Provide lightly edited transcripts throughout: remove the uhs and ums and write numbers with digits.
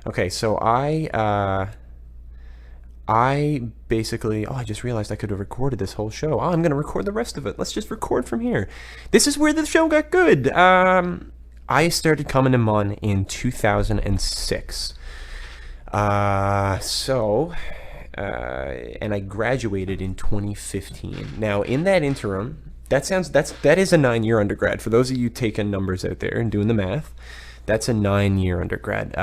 Okay, so I basically, I just realized I could have recorded this whole show. I'm going to record the rest of it. Let's just record from here. This is where the show got good. I started coming to Mon in 2006. And I graduated in 2015. Now, in that interim, that is a 9-year undergrad. For those of you taking numbers out there and doing the math, that's a 9-year undergrad.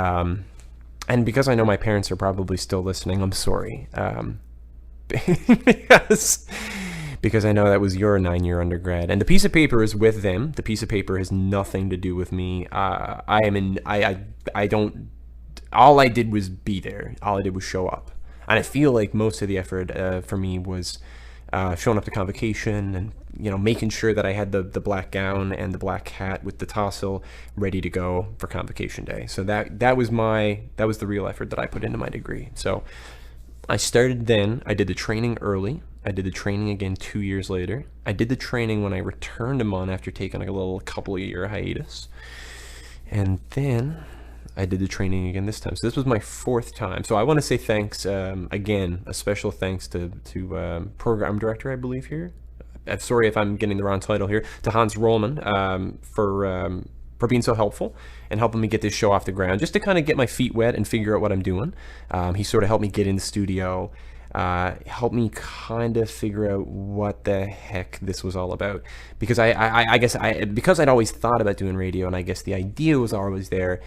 And because I know my parents are probably still listening, I'm sorry. Because I know that was your 9-year undergrad, and the piece of paper is with them. The piece of paper has nothing to do with me. I don't. All I did was be there. All I did was show up, and I feel like most of the effort for me was showing up to convocation and making sure that I had the black gown and the black hat with the tassel ready to go for convocation day. So that was the real effort that I put into my degree. So I started then. I did the training early. I did the training again 2 years later. I did the training when I returned to Mon after taking a couple of year hiatus, and then I did the training again this time. So this was my 4th time. So I want to say thanks again, a special thanks to program director, I believe here. I'm sorry if I'm getting the wrong title here. To Hans Rollman for being so helpful and helping me get this show off the ground, just to kind of get my feet wet and figure out what I'm doing. He sort of helped me get in the studio, helped me kind of figure out what the heck this was all about. Because because I'd always thought about doing radio, and I guess the idea was always there,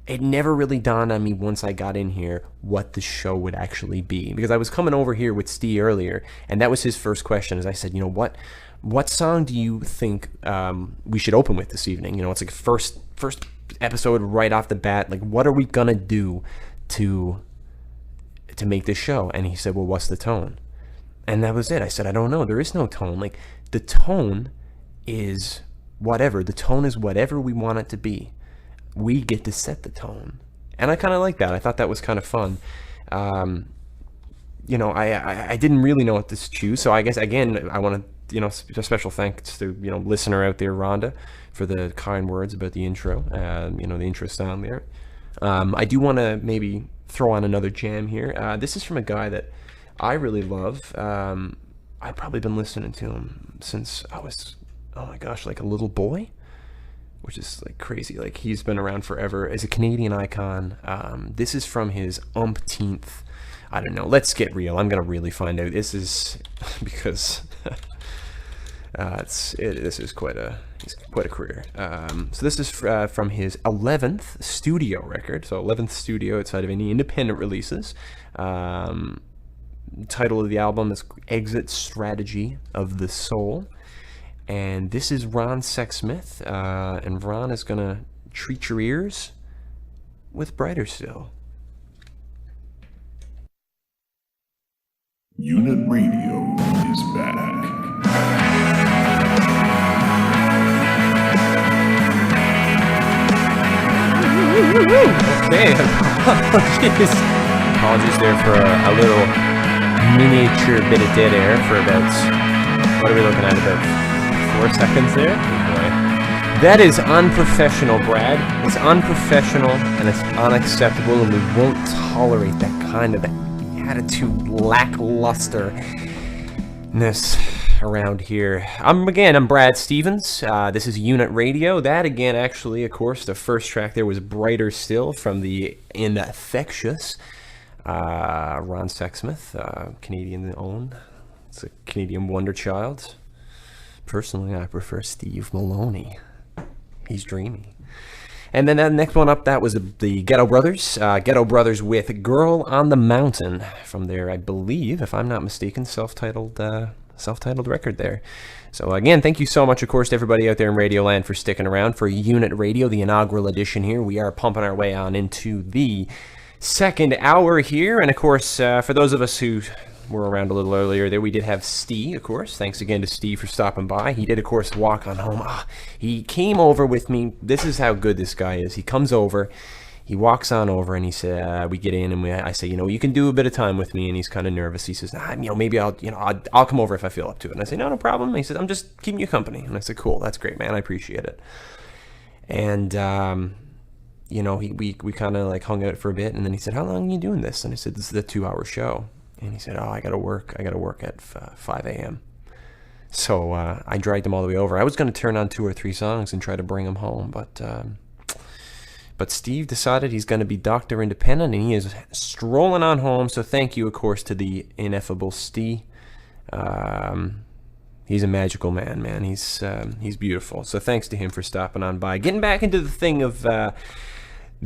it never really dawned on me once I got in here what the show would actually be. Because I was coming over here with Steve earlier, and that was his first question. As I said, what song do you think we should open with this evening? It's like first episode right off the bat. Like, what are we gonna do to make this show? And he said, well, what's the tone? And that was it. I said, I don't know. There is no tone. Like, the tone is whatever. The tone is whatever we want it to be. We get to set the tone. And I kind of like that. I thought that was kind of fun. I didn't really know what to choose. So I guess, again, I want to, a special thanks to, listener out there, Rhonda, for the kind words about the intro, the intro sound there. I do want to maybe throw on another jam here. This is from a guy that I really love. I've probably been listening to him since I was, like a little boy, which is like crazy. Like, he's been around forever as a Canadian icon. This is from his umpteenth, I don't know, let's get real. I'm going to really find out. This is because this is quite a career. So this is from his 11th studio record. So 11th studio outside of any independent releases. Title of the album is Exit Strategy of the Soul. And this is Ron Sexsmith, and Ron is going to treat your ears with Brighter Still. Unit Radio is back. Okay, apologies there for a little miniature bit of dead air for about, what are we looking at, about 4 seconds there? Oh boy. That is unprofessional, Brad. It's unprofessional and it's unacceptable, and we won't tolerate that kind of attitude, lacklusterness around here. I'm Brad Stevens. This is Unit Radio. That again, actually, of course, the first track there was Brighter Still from the infectious Ron Sexsmith, Canadian owned. It's a Canadian wonder child. Personally, I prefer Steve Maloney. He's dreamy. And then that next one up, that was the Ghetto Brothers. Ghetto Brothers with Girl on the Mountain from their, I believe, if I'm not mistaken, self-titled record there. So again, thank you so much, of course, to everybody out there in Radio Land for sticking around for Unit Radio, the inaugural edition here. We are pumping our way on into the second hour here. And of course, for those of us who were around a little earlier there, we did have Steve, of course. Thanks again to Steve for stopping by. He did, of course, walk on home. He came over with me. This is how good this guy is. He comes over, he walks on over, and he said, we get in, and I say, you can do a bit of time with me. And he's kind of nervous. He says, maybe I'll come over if I feel up to it. And I say, no problem. And he says, I'm just keeping you company. And I said, cool, that's great, man. I appreciate it. And we kind of like hung out for a bit, and then he said, "How long are you doing this?" And I said, "This is a 2-hour show." And he said, "Oh, I gotta work at 5 a.m." So I dragged him all the way over. I was going to turn on 2 or 3 songs and try to bring him home, but Steve decided he's going to be Dr. Independent, and he is strolling on home. So thank you, of course, to the ineffable Steve. He's a magical man. He's beautiful. So thanks to him for stopping on by. Getting back into the thing of the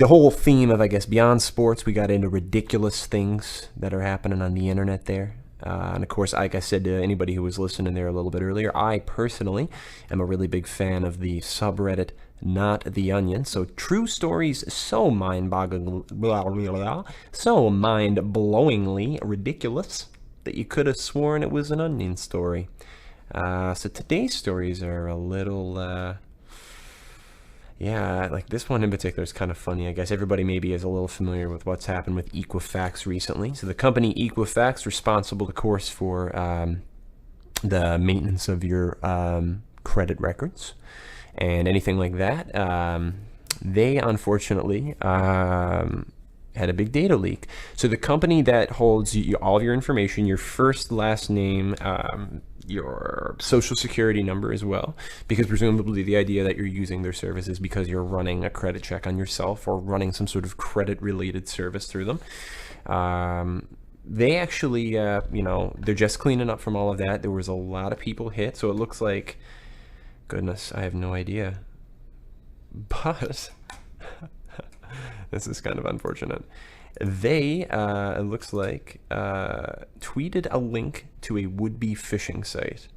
whole theme of, I guess, beyond sports, we got into ridiculous things that are happening on the internet there. And of course, like I said to anybody who was listening there a little bit earlier, I personally am a really big fan of the subreddit Not the Onion. So true stories so mind-blowingly ridiculous that you could have sworn it was an onion story. So today's stories are a little... Yeah, like this one in particular is kind of funny. I guess everybody maybe is a little familiar with what's happened with Equifax recently. So the company Equifax, responsible, of course, for the maintenance of your credit records and anything like that, they unfortunately had a big data leak. So the company that holds all of your information, your first, last name, your social security number as well, because presumably the idea that you're using their services because you're running a credit check on yourself or running some sort of credit related service through them. They actually, they're just cleaning up from all of that. There was a lot of people hit, so it looks like, goodness, I have no idea. But this is kind of unfortunate. They, it looks like, tweeted a link to a would-be phishing site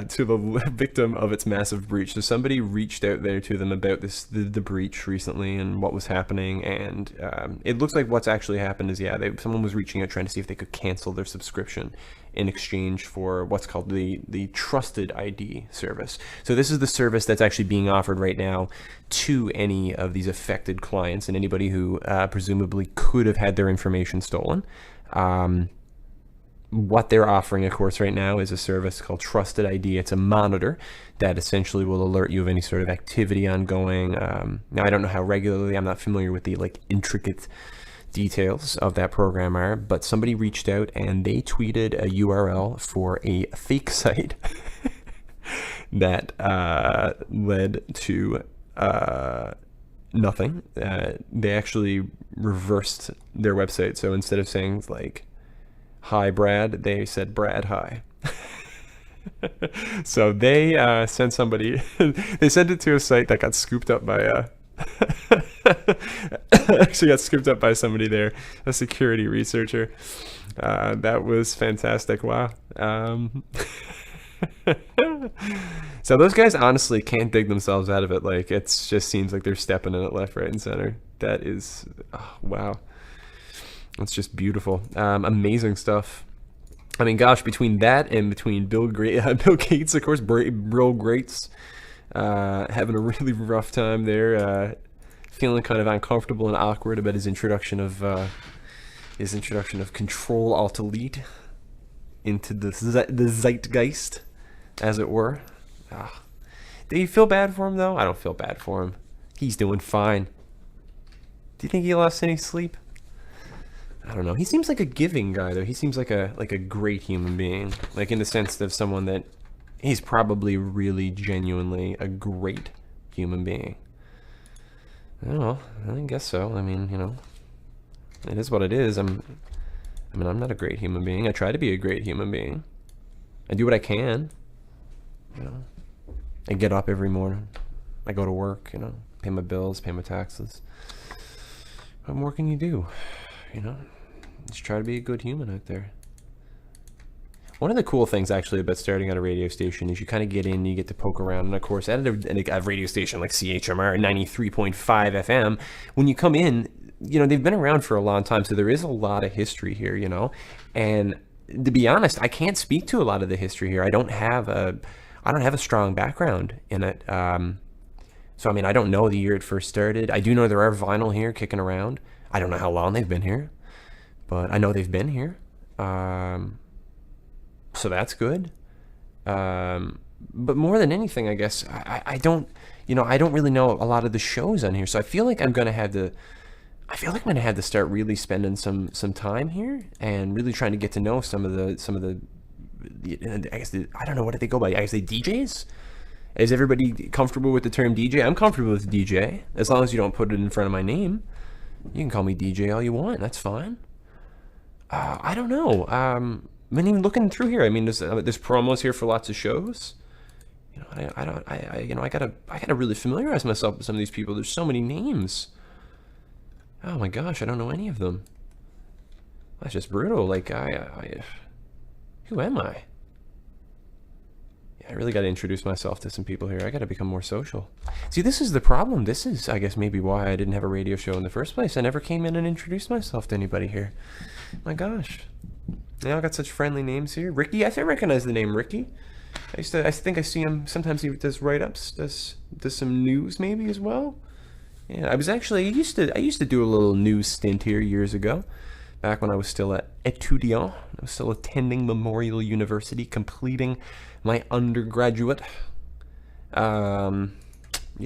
to the victim of its massive breach. So somebody reached out there to them about the breach recently and what was happening, and it looks like what's actually happened is, someone was reaching out trying to see if they could cancel their subscription in exchange for what's called the Trusted ID service. So this is the service that's actually being offered right now to any of these affected clients and anybody who presumably could have had their information stolen. What they're offering, of course, right now is a service called Trusted ID. It's a monitor that essentially will alert you of any sort of activity ongoing. Now, I don't know how regularly. I'm not familiar with the intricate details of that program are, but somebody reached out and they tweeted a URL for a fake site that led to nothing. They actually reversed their website. So instead of saying "Hi Brad," they said "Brad, hi." So they sent somebody, they sent it to a site that got scooped up by actually got scooped up by somebody there, a security researcher. That was fantastic. Wow. So those guys honestly can't dig themselves out of it. It just seems like they're stepping in it left, right, and center. That is, wow. It's just beautiful. Amazing stuff. I mean, gosh, between that and between Bill Gates, of course, Bill Gates, having a really rough time there, feeling kind of uncomfortable and awkward about his introduction of Control Alt Delete into the zeitgeist, as it were. Do you feel bad for him though? I don't feel bad for him. He's doing fine. Do you think he lost any sleep? I don't know. He seems like a giving guy though. He seems like a great human being, in the sense of someone that he's probably really genuinely a great human being. I don't know. I guess so. I mean, it is what it is. I'm not a great human being. I try to be a great human being. I do what I can. I get up every morning. I go to work, pay my bills, pay my taxes. What more can you do? Just try to be a good human out there. One of the cool things actually about starting at a radio station is you kind of get in, you get to poke around, and of course at a radio station like CHMR 93.5 FM, when you come in, they've been around for a long time, so there is a lot of history here, and to be honest, I can't speak to a lot of the history here. I don't have a strong background in it. So I don't know the year it first started. I do know there are vinyl here kicking around. I don't know how long they've been here, but I know they've been here. So that's good. But more than anything, I guess, I don't, I don't really know a lot of the shows on here, so I feel like I'm gonna have to. I feel like I'm gonna have to start really spending some time here and really trying to get to know some of the I guess I don't know, what do they go by? I guess they DJs. Is everybody comfortable with the term DJ? I'm comfortable with DJ as long as you don't put it in front of my name. You can call me DJ all you want. That's fine. I don't know. I mean, even looking through here, I mean, there's promos here for lots of shows. I gotta really familiarize myself with some of these people. There's so many names. Oh my gosh, I don't know any of them. That's just brutal. Like, who am I? Yeah, I really got to introduce myself to some people here. I got to become more social. See, this is the problem. This is, I guess, maybe why I didn't have a radio show in the first place. I never came in and introduced myself to anybody here. My gosh. Now I got such friendly names here. Ricky, I recognize the name Ricky. I think I see him sometimes. He does write-ups, does some news maybe as well. Yeah, I used to do a little news stint here years ago, back when I was still at étudiant. I was still attending Memorial University, completing my undergraduate. Yeah,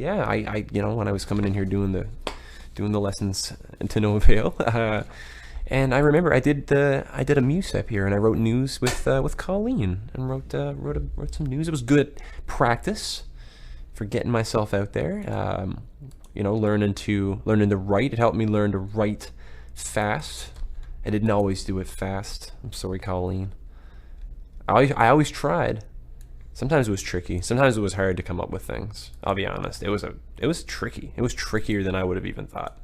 I when I was coming in here doing the lessons to no avail. And I remember I did a muse up here, and I wrote news with Colleen, and wrote some news. It was good practice for getting myself out there. Learning to write. It helped me learn to write fast. I didn't always do it fast. I'm sorry, Colleen. I always tried. Sometimes it was tricky. Sometimes it was hard to come up with things. I'll be honest. It was tricky. It was trickier than I would have even thought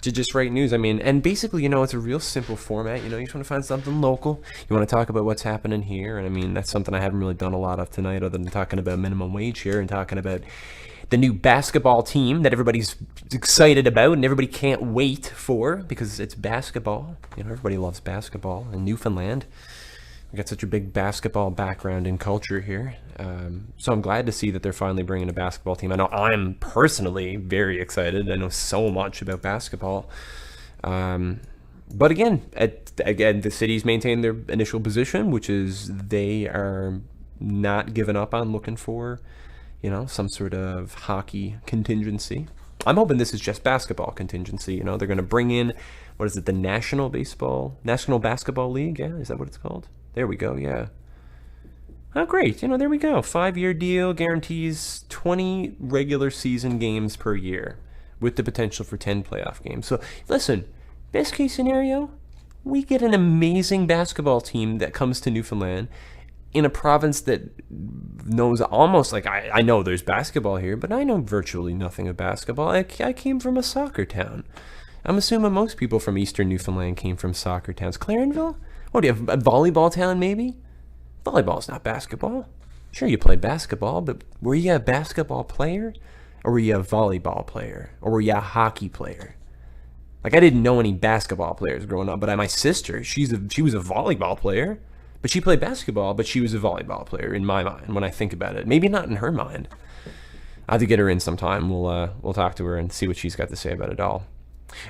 to just write news. I mean, and basically, it's a real simple format. You just want to find something local. You want to talk about what's happening here. And I mean, that's something I haven't really done a lot of tonight, other than talking about minimum wage here and talking about the new basketball team that everybody's excited about and everybody can't wait for because it's basketball. Everybody loves basketball in Newfoundland. We got such a big basketball background and culture here. So I'm glad to see that they're finally bringing a basketball team. I know I'm personally very excited. I know so much about basketball. But again, the city's maintained their initial position, which is they are not giving up on looking for some sort of hockey contingency. I'm hoping this is just basketball contingency. They're going to bring in, what is it, the National Basketball League? Yeah, is that what it's called? There we go, yeah. Oh, great. There we go. 5-year deal, guarantees 20 regular season games per year with the potential for 10 playoff games. So, listen, best case scenario, we get an amazing basketball team that comes to Newfoundland in a province that knows almost, like, I know there's basketball here, but I know virtually nothing of basketball. I came from a soccer town. I'm assuming most people from eastern Newfoundland came from soccer towns. Clarenville? What, do you have a volleyball town, maybe? Volleyball's not basketball. Sure, you play basketball, but were you a basketball player? Or were you a volleyball player? Or were you a hockey player? Like, I didn't know any basketball players growing up, but my sister, she was a volleyball player. But she played basketball, but she was a volleyball player in my mind when I think about it. Maybe not in her mind. I'll have to get her in sometime. We'll talk to her and see what she's got to say about it all.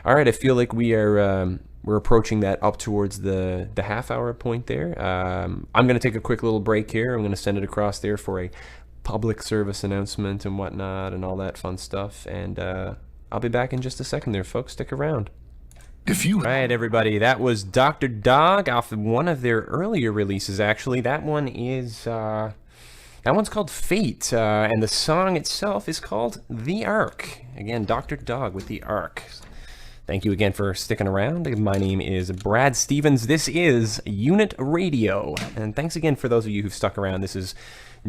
All right, I feel like we're approaching that up towards the half-hour point there. I'm going to take a quick little break here. I'm going to send it across there for a public service announcement and whatnot and all that fun stuff. And I'll be back in just a second there, folks. Stick around. Right, everybody, that was Dr. Dog off one of their earlier releases, actually. That one's called Fate, and the song itself is called The Ark. Again, Dr. Dog with The Ark. Thank you again for sticking around. My name is Brad Stevens. This is UNITRADIO, and thanks again for those of you who've stuck around. This is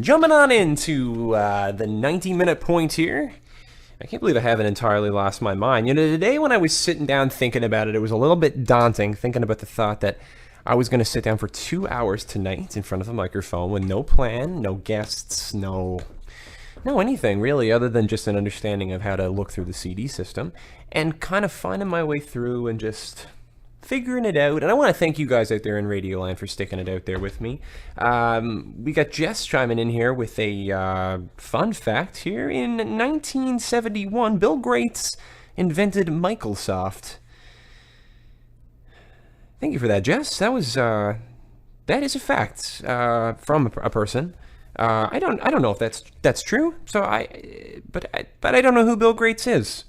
jumping on into the 90-minute point here. I can't believe I haven't entirely lost my mind. Today when I was sitting down thinking about it, it was a little bit daunting, thinking about the thought that I was going to sit down for 2 hours tonight in front of a microphone with no plan, no guests, no anything really, other than just an understanding of how to look through the CD system and kind of finding my way through and just figuring it out. And I want to thank you guys out there in Radioland for sticking it out there with me. We got Jess chiming in here with a fun fact here. In 1971, Bill Gates invented Microsoft. Thank you for that, Jess. That is a fact from a person. I don't know if that's true. But I don't know who Bill Grates is.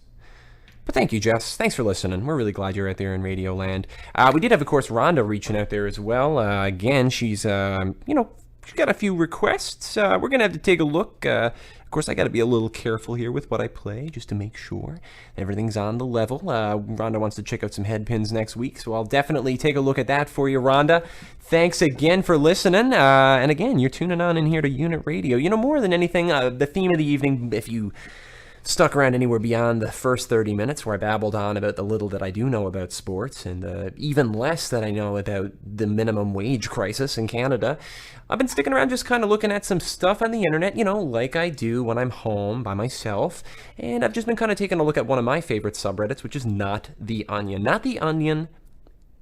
But thank you, Jess. Thanks for listening. We're really glad you're out there in Radio Land. We did have, of course, Rhonda reaching out there as well. Again, she's she's got a few requests. We're gonna have to take a look. Of course, I got to be a little careful here with what I play, just to make sure everything's on the level. Rhonda wants to check out some head pins next week, so I'll definitely take a look at that for you, Rhonda. Thanks again for listening. And again, you're tuning on in here to Unit Radio. More than anything, the theme of the evening, if you stuck around anywhere beyond the first 30 minutes where I babbled on about the little that I do know about sports and even less that I know about the minimum wage crisis in Canada, I've been sticking around just kind of looking at some stuff on the internet, like I do when I'm home by myself. And I've just been kind of taking a look at one of my favorite subreddits, which is Not the Onion. Not the Onion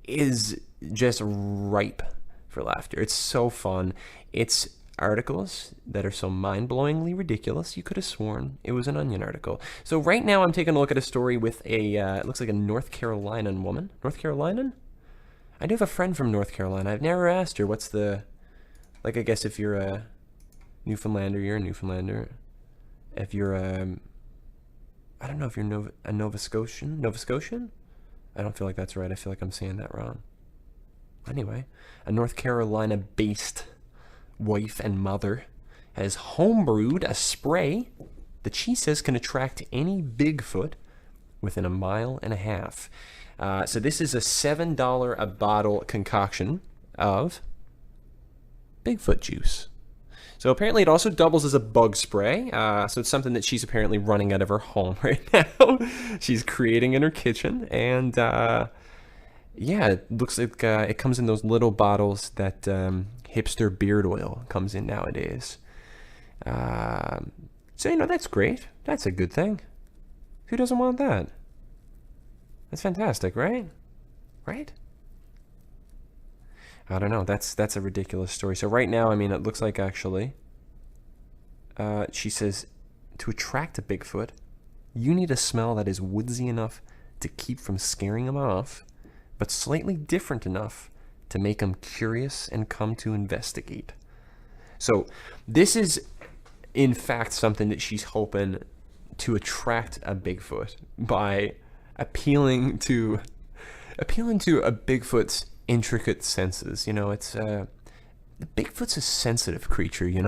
is just ripe for laughter. It's so fun. It's articles that are so mind-blowingly ridiculous you could have sworn it was an Onion article. So right now I'm taking a look at a story with it looks like a North Carolinian woman. North Carolinian? I do have a friend from North Carolina. I've never asked her what's the, I guess if you're a Newfoundlander, you're a Newfoundlander. If you're I don't know if you're a Nova Scotian? I don't feel like that's right. I feel like I'm saying that wrong. Anyway, a North Carolina-based wife and mother has homebrewed a spray that she says can attract any Bigfoot within 1.5 miles. So this is a $7 a bottle concoction of Bigfoot juice. So apparently it also doubles as a bug spray. So it's something that she's apparently running out of her home right now. She's creating in her kitchen. And it looks like it comes in those little bottles that hipster beard oil comes in nowadays. So, that's great. That's a good thing. Who doesn't want that? That's fantastic, right? Right? I don't know. That's a ridiculous story. So right now, it looks like actually, she says, to attract a Bigfoot, you need a smell that is woodsy enough to keep from scaring him off, but slightly different enough to make him curious and come to investigate. So this is, in fact, something that she's hoping to attract a Bigfoot by appealing to a Bigfoot's intricate senses. It's the Bigfoot's a sensitive creature. You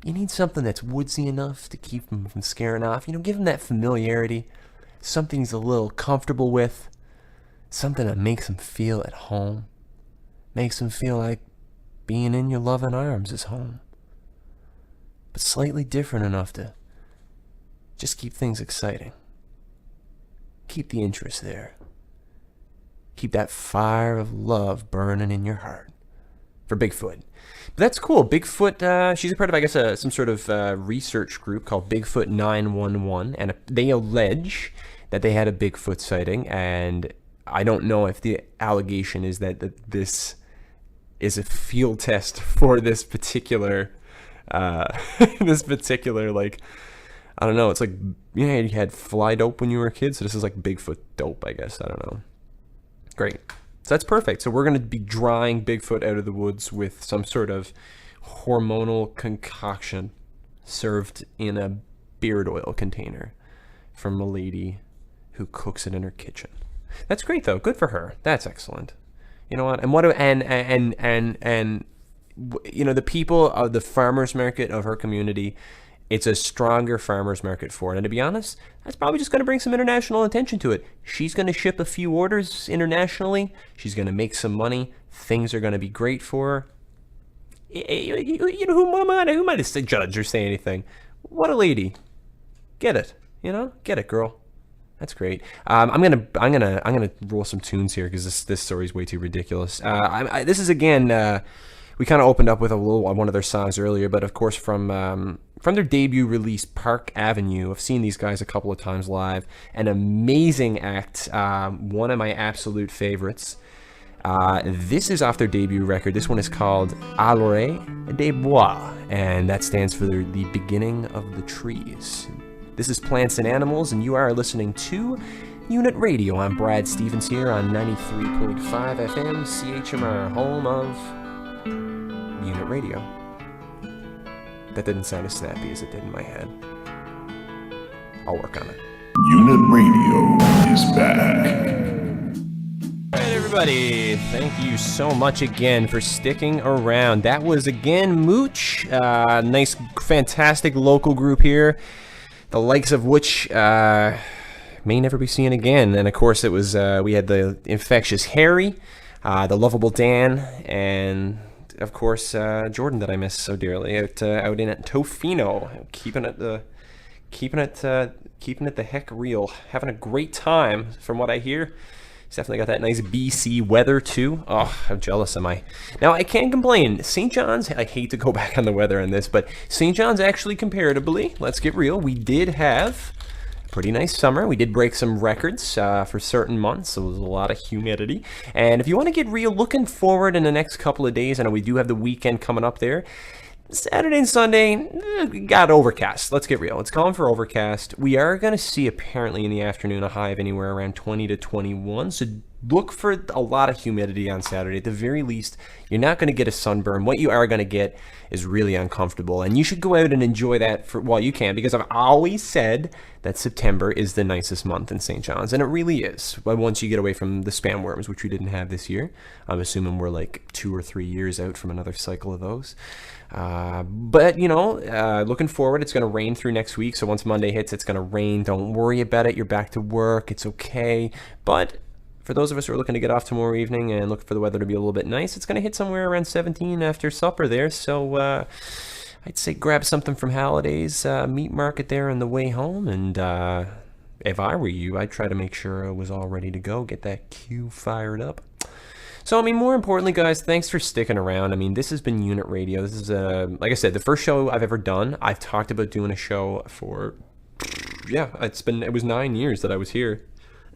need something that's woodsy enough to keep him from scaring off. Give him that familiarity, something he's a little comfortable with, something that makes him feel at home. Makes him feel like being in your loving arms is home. But slightly different enough to just keep things exciting. Keep the interest there. Keep that fire of love burning in your heart. For Bigfoot. But that's cool. Bigfoot, she's a part of, I guess, some sort of research group called Bigfoot 911. And they allege that they had a Bigfoot sighting. And I don't know if the allegation is that this is a field test for this particular, I don't know, it's like, you had fly dope when you were a kid, so this is like Bigfoot dope, I guess, I don't know. Great. So that's perfect. So we're going to be drawing Bigfoot out of the woods with some sort of hormonal concoction served in a beard oil container from a lady who cooks it in her kitchen. That's great, though. Good for her. That's excellent. You know what? And the people of the farmers market of her community, it's a stronger farmers market for it. And to be honest, that's probably just going to bring some international attention to it. She's going to ship a few orders internationally. She's going to make some money. Things are going to be great for her. Who might have judged or say anything? What a lady. Get it. Get it, girl. That's great. I'm gonna roll some tunes here because this story's way too ridiculous. This is again. We kind of opened up with one of their songs earlier, but of course from their debut release, Park Avenue. I've seen these guys a couple of times live. An amazing act. One of my absolute favorites. This is off their debut record. This one is called Allure des Bois, and that stands for the beginning of the trees. This is Plants and Animals, and you are listening to Unit Radio. I'm Brad Stevens here on 93.5 FM, CHMR, home of Unit Radio. That didn't sound as snappy as it did in my head. I'll work on it. Unit Radio is back. All right, everybody. Thank you so much again for sticking around. That was, again, Mooch. Nice, fantastic local group here, the likes of which may never be seen again. And, of course, it was we had the infectious Harry, the lovable Dan, and, of course, Jordan that I miss so dearly out in at Tofino, keeping it the heck real, having a great time from what I hear. He's definitely got that nice BC weather too. Oh, how jealous am I? Now, I can't complain. St. John's, I hate to go back on the weather on this, but St. John's actually comparatively, let's get real, we did have a pretty nice summer. We did break some records for certain months, so there was a lot of humidity. And if you want to get real, looking forward in the next couple of days, I know we do have the weekend coming up there. Saturday and Sunday, got overcast. Let's get real. It's calling for overcast. We are going to see, apparently, in the afternoon, a high of anywhere around 20 to 21. So look for a lot of humidity on Saturday. At the very least, you're not going to get a sunburn. What you are going to get is really uncomfortable. And you should go out and enjoy that while you can, because I've always said that September is the nicest month in St. John's. And it really is. But once you get away from the spam worms, which we didn't have this year, I'm assuming we're like 2 or 3 years out from another cycle of those. But, looking forward, it's going to rain through next week. So once Monday hits, it's going to rain. Don't worry about it. You're back to work. It's okay. But for those of us who are looking to get off tomorrow evening and look for the weather to be a little bit nice, it's going to hit somewhere around 17 after supper there. So I'd say grab something from Halliday's meat market there on the way home. And if I were you, I'd try to make sure I was all ready to go. Get that queue fired up. So, more importantly, guys, thanks for sticking around. This has been Unit Radio. This is, like I said, the first show I've ever done. I've talked about doing a show for, it was 9 years that I was here.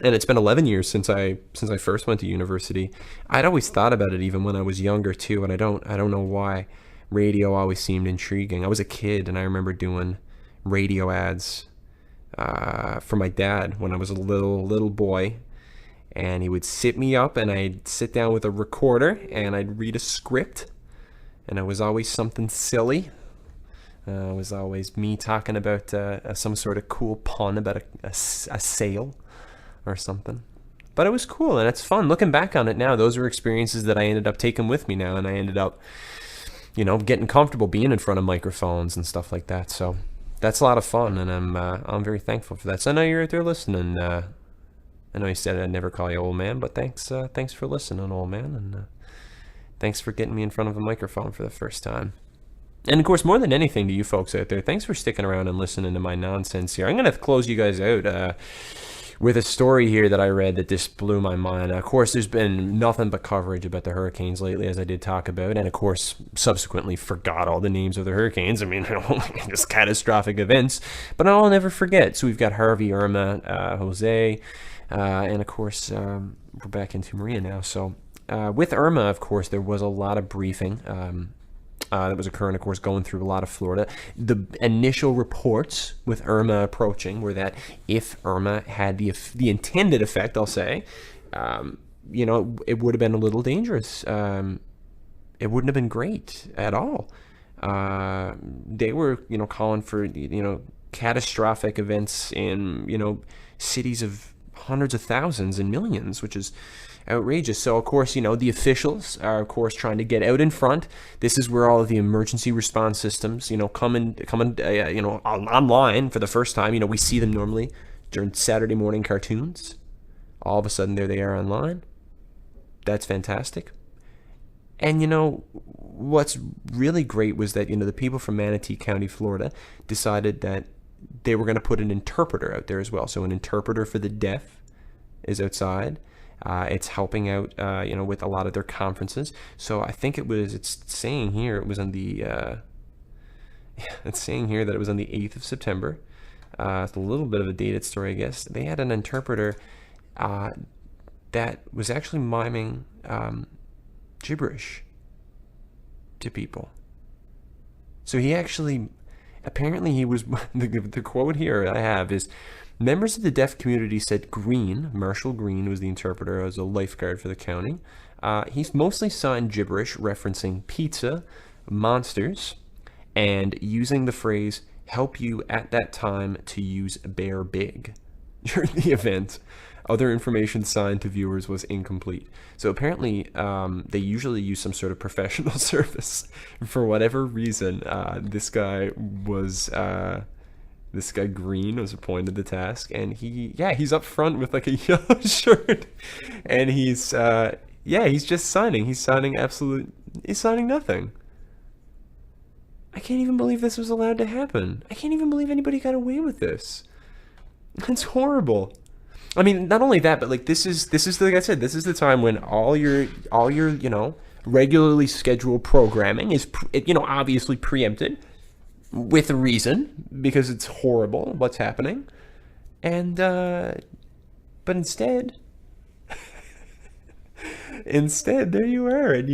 And it's been 11 years since I first went to university. I'd always thought about it even when I was younger, too, and I don't know why. Radio always seemed intriguing. I was a kid, and I remember doing radio ads for my dad when I was a little boy. And he would sit me up, and I'd sit down with a recorder, and I'd read a script. And it was always something silly. It was always me talking about some sort of cool pun about a sale or something. But it was cool, and it's fun. Looking back on it now, those were experiences that I ended up taking with me now, and I ended up, getting comfortable being in front of microphones and stuff like that. So that's a lot of fun, and I'm very thankful for that. So I know you're out there listening. I know you said I'd never call you old man, but thanks for listening, old man, and thanks for getting me in front of a microphone for the first time. And, of course, more than anything to you folks out there, thanks for sticking around and listening to my nonsense here. I'm going to close you guys out with a story here that I read that just blew my mind. Of course, there's been nothing but coverage about the hurricanes lately, as I did talk about, and, of course, subsequently forgot all the names of the hurricanes. Just catastrophic events, but I'll never forget. So we've got Harvey, Irma, Jose, and, of course, we're back into Maria now. So with Irma, of course, there was a lot of briefing that was occurring, of course, going through a lot of Florida. The initial reports with Irma approaching were that if Irma had the intended effect, I'll say, it would have been a little dangerous. It wouldn't have been great at all. They were, calling for, catastrophic events in, cities of hundreds of thousands and millions, which is outrageous. So, of course, the officials are, of course, trying to get out in front. This is where all of the emergency response systems, come online for the first time. We see them normally during Saturday morning cartoons. All of a sudden, there they are online. That's fantastic. And, what's really great was that, the people from Manatee County, Florida, decided that they were going to put an interpreter out there as well. So an interpreter for the deaf is outside. It's helping out, with a lot of their conferences. So I think it's saying here it was on the, it's saying here that it was on the 8th of September. It's a little bit of a dated story, I guess. They had an interpreter that was actually miming gibberish to people. So he actually, apparently he was, the quote here I have is, members of the deaf community said Marshall Green was the interpreter as a lifeguard for the county. He's mostly saw in gibberish referencing pizza, monsters, and using the phrase help you at that time to use bear big during the event. Other information signed to viewers was incomplete. So apparently, they usually use some sort of professional service. For whatever reason, this guy Green was appointed the task, and he's up front with like a yellow shirt, and he's just signing. He's signing nothing. I can't even believe this was allowed to happen. I can't even believe anybody got away with this. It's horrible. I mean, not only that, but like this is like I said, this is the time when all your regularly scheduled programming is obviously preempted with a reason, because it's horrible what's happening, and but instead there you are, and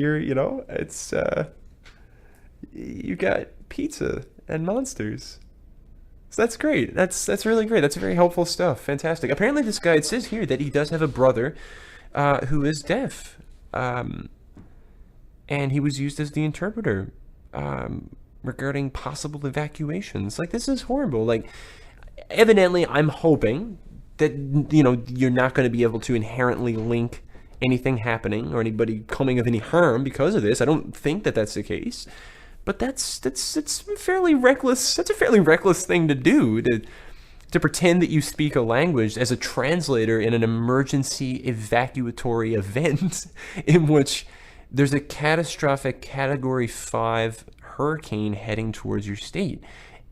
it's you got pizza and monsters. So that's great. That's really great. That's very helpful stuff. Fantastic. Apparently this guy, it says here that he does have a brother who is deaf. And he was used as the interpreter regarding possible evacuations. Like, this is horrible. Like, evidently I'm hoping that, you're not going to be able to inherently link anything happening or anybody coming of any harm because of this. I don't think that that's the case. But it's fairly reckless. That's a fairly reckless thing to do, to pretend that you speak a language as a translator in an emergency evacuatory event in which there's a catastrophic Category 5 hurricane heading towards your state,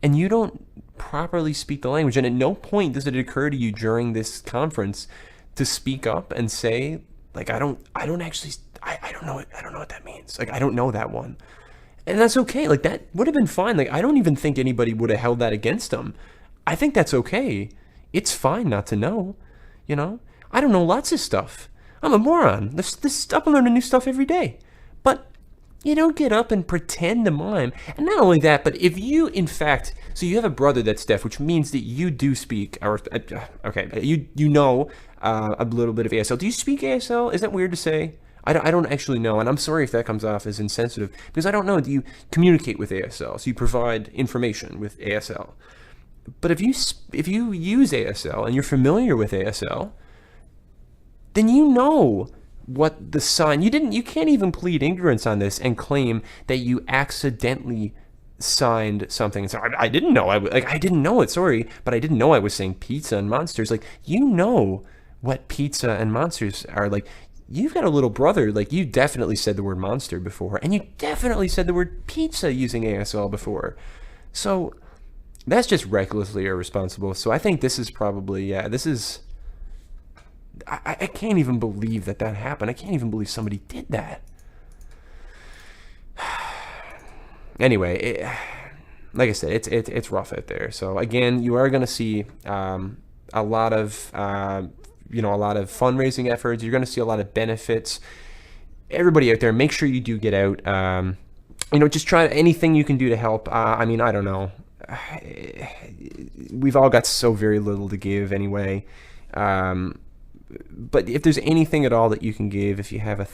and you don't properly speak the language. And at no point does it occur to you during this conference to speak up and say, like, I don't know what that means. Like, I don't know that one. And that's okay. Like, that would have been fine. Like, I don't even think anybody would have held that against him. I think that's okay. It's fine not to know. I don't know lots of stuff. I'm a moron. I'm learning new stuff every day. But you don't get up and pretend to mime. And not only that, but if you, in fact, so you have a brother that's deaf, which means that you do speak, or, okay, you know a little bit of ASL. Do you speak ASL? Is that weird to say? I don't actually know, and I'm sorry if that comes off as insensitive, because I don't know. Do you communicate with ASL? So you provide information with ASL. But if you use ASL and you're familiar with ASL, then you know what the sign. You can't even plead ignorance on this and claim that you accidentally signed something and say, I didn't know. I didn't know it. Sorry, but I didn't know I was saying pizza and monsters. Like, what pizza and monsters are. Like, you've got a little brother, like, you definitely said the word monster before, and you definitely said the word pizza using ASL before. So that's just recklessly irresponsible. So I think this is probably, I can't even believe that happened. I can't even believe somebody did that. Anyway, like I said, it's rough out there. So again, you are going to see a lot of fundraising efforts. You're going to see a lot of benefits. Everybody out there, make sure you do get out. Just try anything you can do to help. I don't know. We've all got so very little to give anyway. But if there's anything at all that you can give, if you have a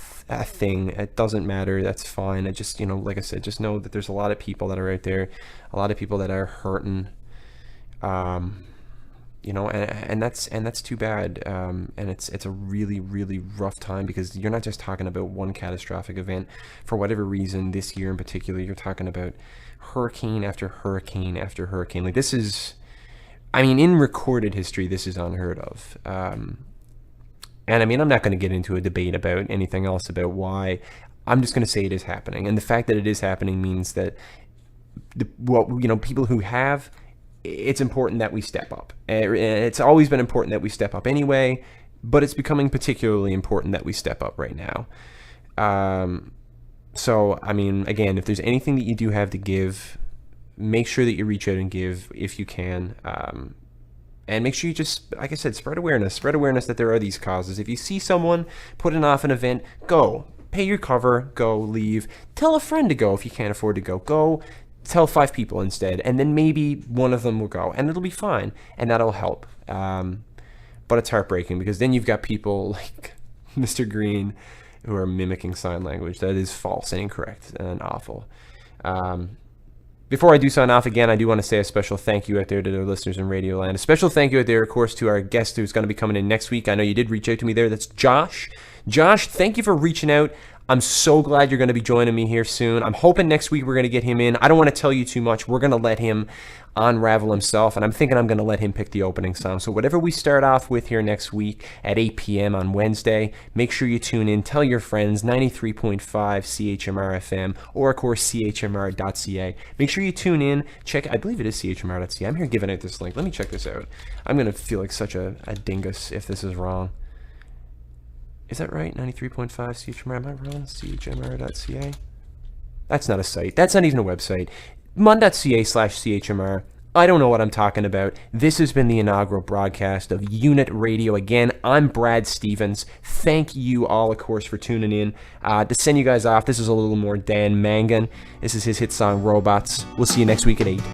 thing, it doesn't matter. That's fine. I just, like I said, just know that there's a lot of people that are out there, a lot of people that are hurting. And that's too bad. And it's a really, really rough time, because you're not just talking about one catastrophic event. For whatever reason, this year in particular, you're talking about hurricane after hurricane after hurricane. Like, this is, in recorded history, this is unheard of. And I'm not going to get into a debate about anything else about why. I'm just going to say it is happening. And the fact that it is happening means that people who have, it's important that we step up. It's always been important that we step up anyway, but it's becoming particularly important that we step up right now. So, again, if there's anything that you do have to give, make sure that you reach out and give if you can. And make sure you just, like I said, spread awareness that there are these causes. If you see someone putting off an event, go. Pay your cover, go, leave. Tell a friend to go if you can't afford to go. Go. Tell 5 people instead, and then maybe one of them will go, and it'll be fine, and that'll help. But it's heartbreaking, because then you've got people like Mr. Green who are mimicking sign language. That is false and incorrect and awful. Before I do sign off again, I do want to say a special thank you out there to the listeners in Radio Land. A special thank you out there, of course, to our guest who's going to be coming in next week. I know you did reach out to me there. That's Josh. Josh, thank you for reaching out. I'm so glad you're going to be joining me here soon. I'm hoping next week we're going to get him in. I don't want to tell you too much. We're going to let him unravel himself, and I'm thinking I'm going to let him pick the opening song. So whatever we start off with here next week at 8 p.m. on Wednesday, make sure you tune in. Tell your friends, 93.5 CHMR FM, or of course CHMR.ca. Make sure you tune in. Check, I believe it is CHMR.ca. I'm here giving out this link. Let me check this out. I'm going to feel like such a dingus if this is wrong. Is that right? 93.5 CHMR. Am I wrong? CHMR.ca? That's not a site. That's not even a website. mun.ca/CHMR. I don't know what I'm talking about. This has been the inaugural broadcast of Unit Radio. Again, I'm Brad Stevens. Thank you all, of course, for tuning in. To send you guys off, this is a little more Dan Mangan. This is his hit song, Robots. We'll see you next week at 8.